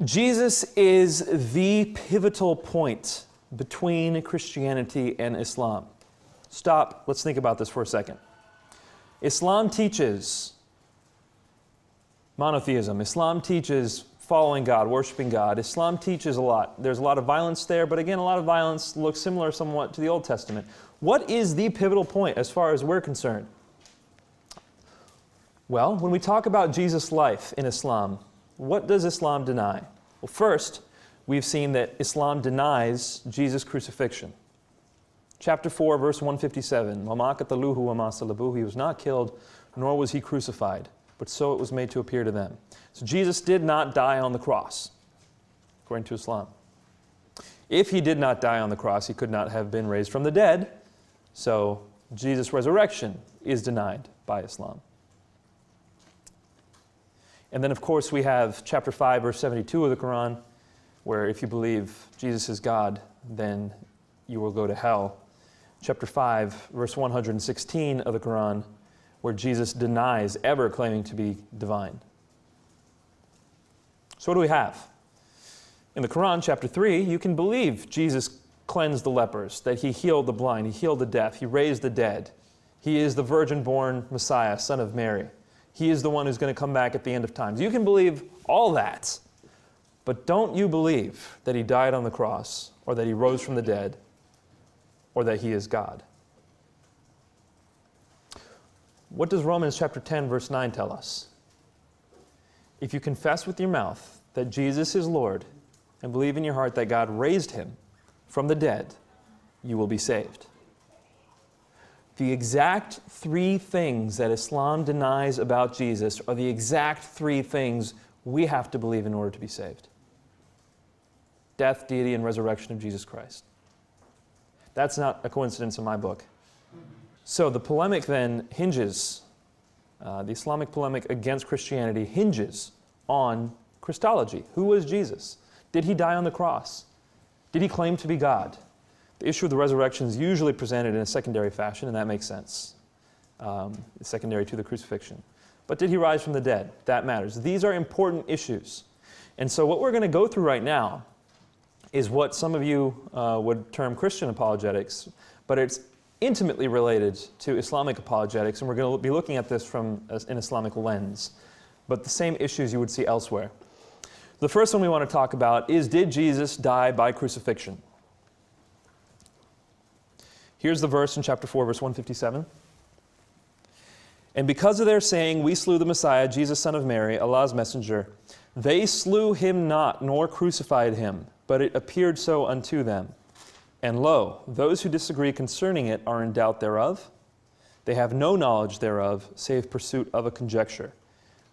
Jesus is the pivotal point between Christianity and Islam. Stop. Let's think about this for a second. Islam teaches monotheism. Islam teaches following God, worshiping God. Islam teaches a lot. There's a lot of violence there, but again, a lot of violence looks similar somewhat to the Old Testament. What is the pivotal point as far as we're concerned? Well, when we talk about Jesus' life in Islam, what does Islam deny? Well, first, we've seen that Islam denies Jesus' crucifixion. Chapter 4, verse 157, وَمَا قَتَلُوهُ وَمَا صَلَبُوهُ. He was not killed, nor was he crucified, but so it was made to appear to them. So Jesus did not die on the cross, according to Islam. If he did not die on the cross, he could not have been raised from the dead, so Jesus' resurrection is denied by Islam. And then, of course, we have chapter 5, verse 72 of the Quran, where if you believe Jesus is God, then you will go to hell. Chapter 5, verse 116 of the Quran, where Jesus denies ever claiming to be divine. So what do we have? In the Quran, chapter 3, you can believe Jesus cleansed the lepers, that he healed the blind, he healed the deaf, he raised the dead. He is the virgin-born Messiah, son of Mary. He is the one who's going to come back at the end of times. You can believe all that, but don't you believe that he died on the cross, or that he rose from the dead, or that he is God. What does Romans chapter 10, verse 9 tell us? If you confess with your mouth that Jesus is Lord, and believe in your heart that God raised him from the dead, you will be saved. The exact three things that Islam denies about Jesus are the exact three things we have to believe in order to be saved. Death, deity, and resurrection of Jesus Christ. That's not a coincidence in my book. So the polemic then hinges, the Islamic polemic against Christianity hinges on Christology. Who was Jesus? Did he die on the cross? Did he claim to be God? The issue of the resurrection is usually presented in a secondary fashion, and that makes sense. Secondary to the crucifixion. But did he rise from the dead? That matters. These are important issues. And so what we're going to go through right now is what some of you would term Christian apologetics, but it's intimately related to Islamic apologetics, and we're going to be looking at this from an Islamic lens, but the same issues you would see elsewhere. The first one we want to talk about is, did Jesus die by crucifixion? Here's the verse in chapter 4, verse 157. And because of their saying, we slew the Messiah, Jesus, son of Mary, Allah's messenger, they slew him not, nor crucified him, but it appeared so unto them. And lo, those who disagree concerning it are in doubt thereof. They have no knowledge thereof, save pursuit of a conjecture.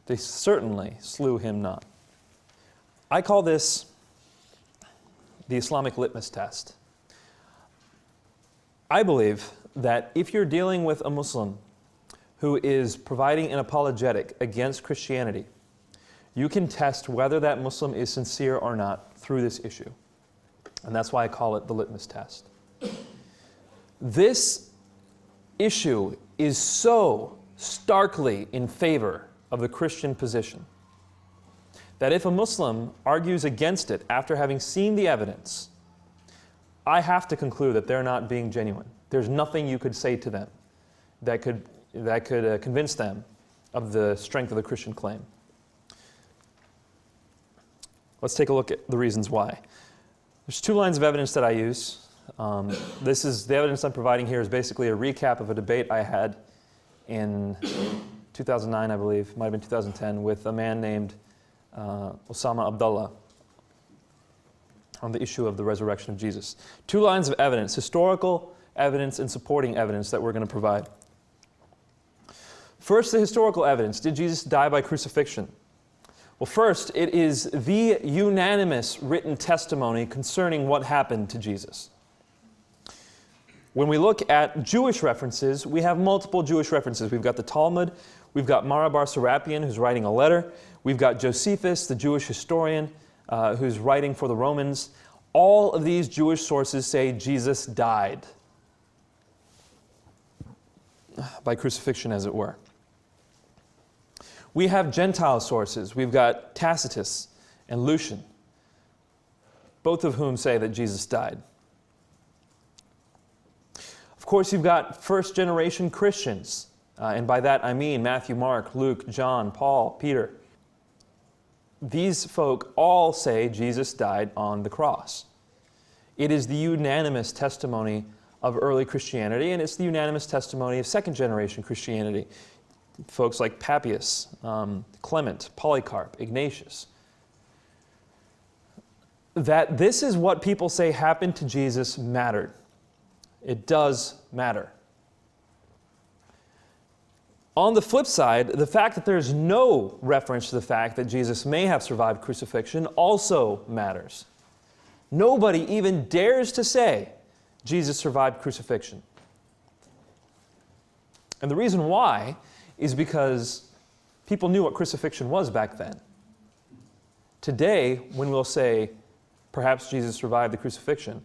They certainly slew him not. I call this the Islamic litmus test. I believe that if you're dealing with a Muslim who is providing an apologetic against Christianity, you can test whether that Muslim is sincere or not through this issue. And that's why I call it the litmus test. This issue is so starkly in favor of the Christian position that if a Muslim argues against it after having seen the evidence, I have to conclude that they're not being genuine. There's nothing you could say to them that could convince them of the strength of the Christian claim. Let's take a look at the reasons why. There's two lines of evidence that I use. The evidence I'm providing here is basically a recap of a debate I had in 2009, I believe, might have been 2010, with a man named Osama Abdullah on the issue of the resurrection of Jesus. Two lines of evidence, historical evidence and supporting evidence that we're going to provide. First, the historical evidence. Did Jesus die by crucifixion? Well, first, it is the unanimous written testimony concerning what happened to Jesus. When we look at Jewish references, we have multiple Jewish references. We've got the Talmud, we've got Marabar Serapion, who's writing a letter, we've got Josephus, the Jewish historian, who's writing for the Romans. All of these Jewish sources say Jesus died by crucifixion, as it were. We have Gentile sources. We've got Tacitus and Lucian, both of whom say that Jesus died. Of course, you've got first-generation Christians, and by that I mean Matthew, Mark, Luke, John, Paul, Peter. These folk all say Jesus died on the cross. It is the unanimous testimony of early Christianity, and it's the unanimous testimony of second-generation Christianity. Folks like Papias, Clement, Polycarp, Ignatius. That this is what people say happened to Jesus mattered. It does matter. On the flip side, the fact that there's no reference to the fact that Jesus may have survived crucifixion also matters. Nobody even dares to say Jesus survived crucifixion. And the reason why is because people knew what crucifixion was back then. Today, when we'll say, perhaps Jesus survived the crucifixion,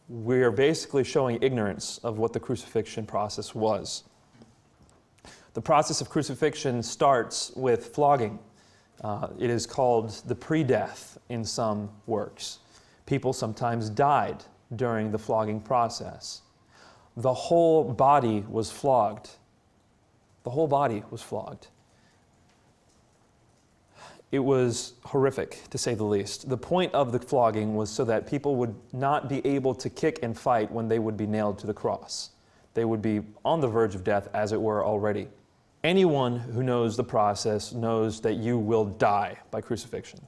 we are basically showing ignorance of what the crucifixion process was. The process of crucifixion starts with flogging. It is called the pre-death in some works. People sometimes died during the flogging process. The whole body was flogged. The whole body was flogged. It was horrific, to say the least. The point of the flogging was so that people would not be able to kick and fight when they would be nailed to the cross. They would be on the verge of death, as it were, already. Anyone who knows the process knows that you will die by crucifixion.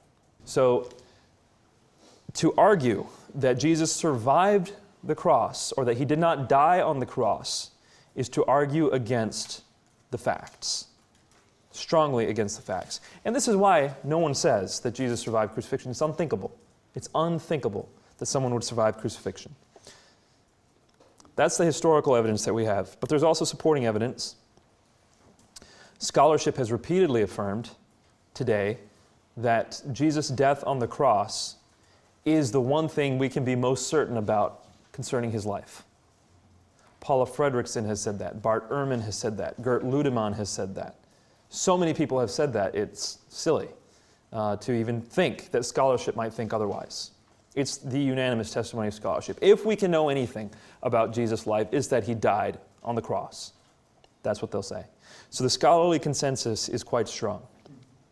So, to argue that Jesus survived the cross, or that he did not die on the cross, is to argue against the facts. Strongly against the facts. And this is why no one says that Jesus survived crucifixion. It's unthinkable. It's unthinkable that someone would survive crucifixion. That's the historical evidence that we have. But there's also supporting evidence. Scholarship has repeatedly affirmed today that Jesus' death on the cross is the one thing we can be most certain about concerning his life. Paula Fredrickson has said that. Bart Ehrman has said that. Gert Ludemann has said that. So many people have said that, it's silly to even think that scholarship might think otherwise. It's the unanimous testimony of scholarship. If we can know anything about Jesus' life, it's that he died on the cross. That's what they'll say. So the scholarly consensus is quite strong.